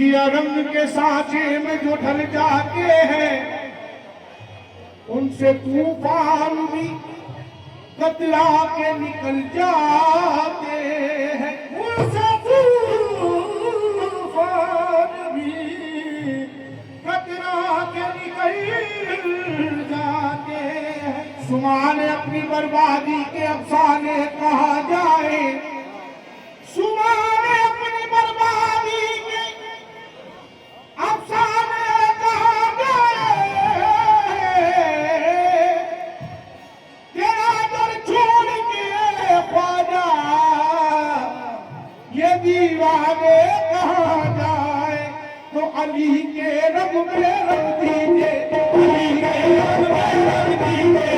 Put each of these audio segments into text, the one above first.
ये रंग के सांचे में जो ढल जाते हैं उनसे तूफान भी कतरा के निकल जाते हैं, उनसे तूफान भी कतरा के निकल जाते हैं। सुमाने अपनी बर्बादी के अफसाने कहा जाए, सुमाने अपनी बर्बादी के अफसाने कहा जाए, तेरा दर छोड़ के ख्वाजा ये दीवाने कहा जाए, तो अली के रंग में रंग दीजिए, अली के रंग में रंग दीजिए,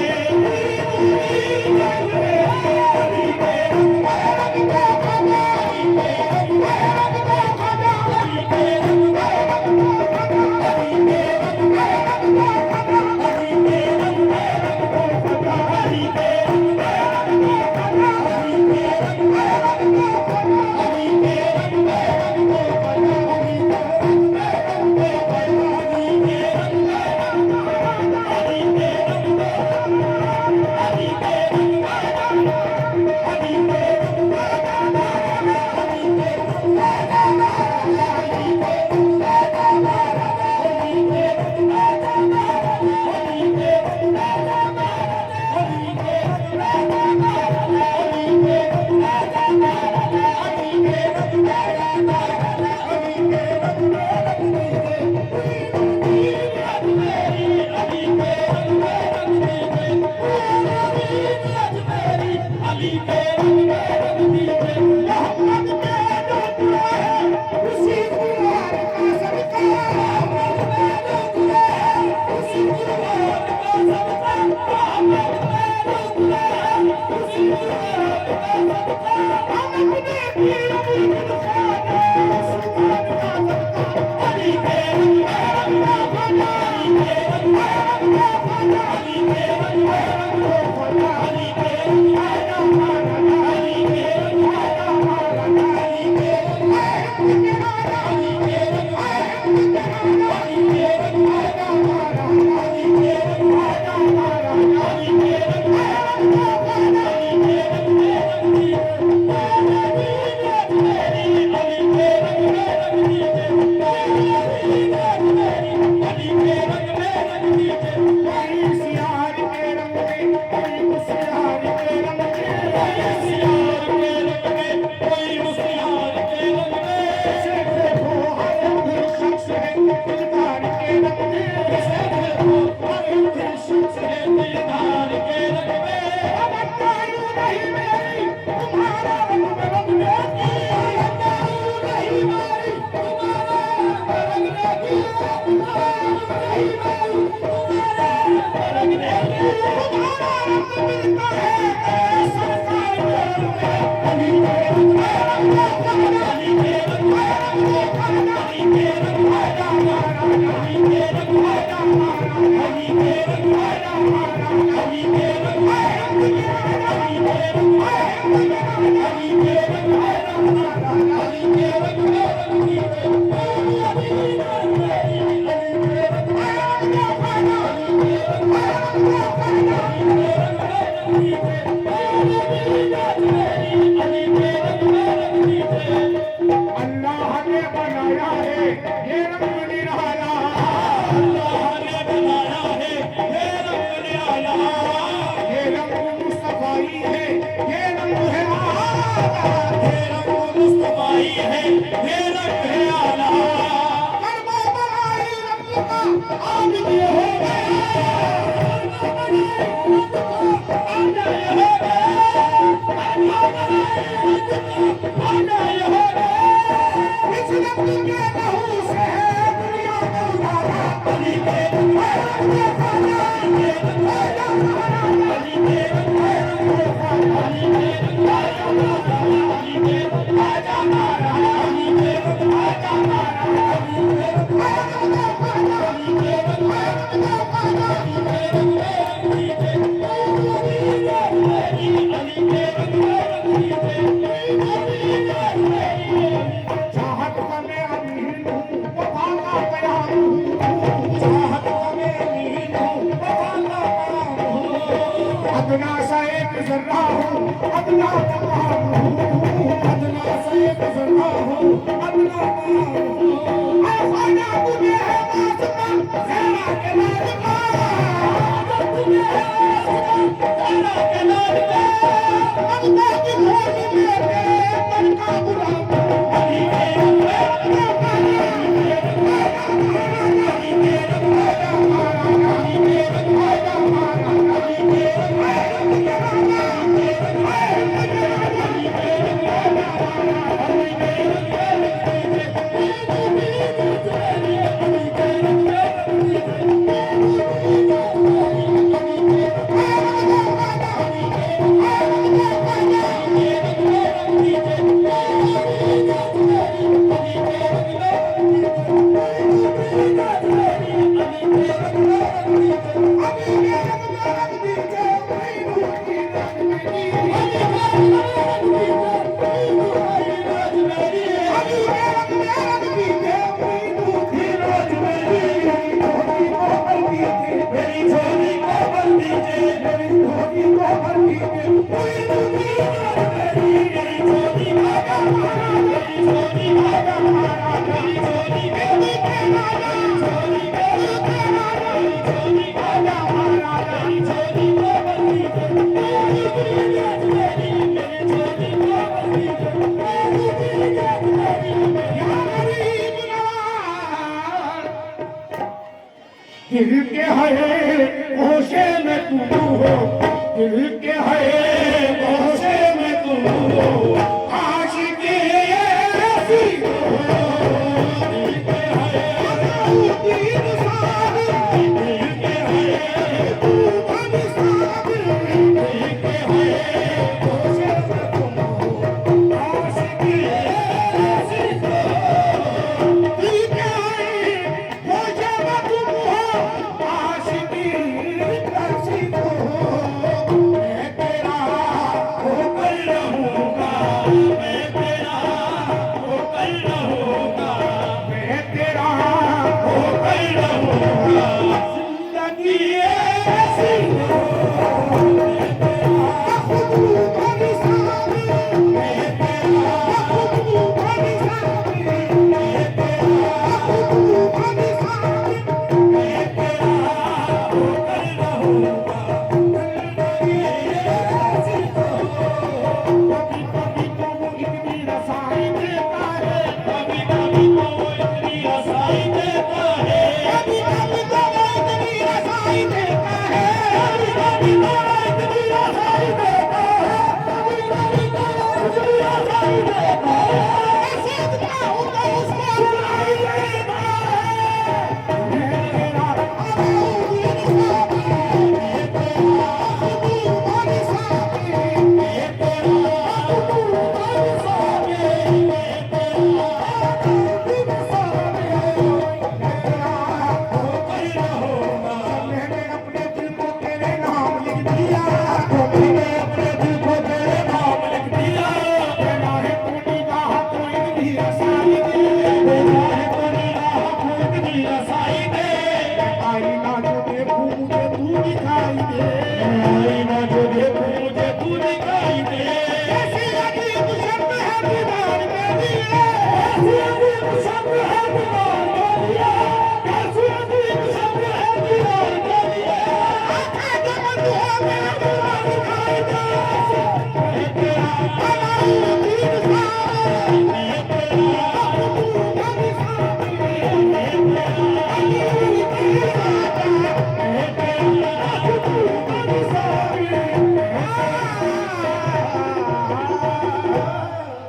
Thank you. गुजर रहा हूँ अदना अदना से गुजर रहा हूँ अदना ख्वाजा तुझे है आसमां ज़हरा के लाल का तुझे है आसमां ज़हरा के लाल का अल्लाह की भोज में तेरे मन का गुलाम अली दिल के है होशे में तू हो दिल के है होशे में तू हो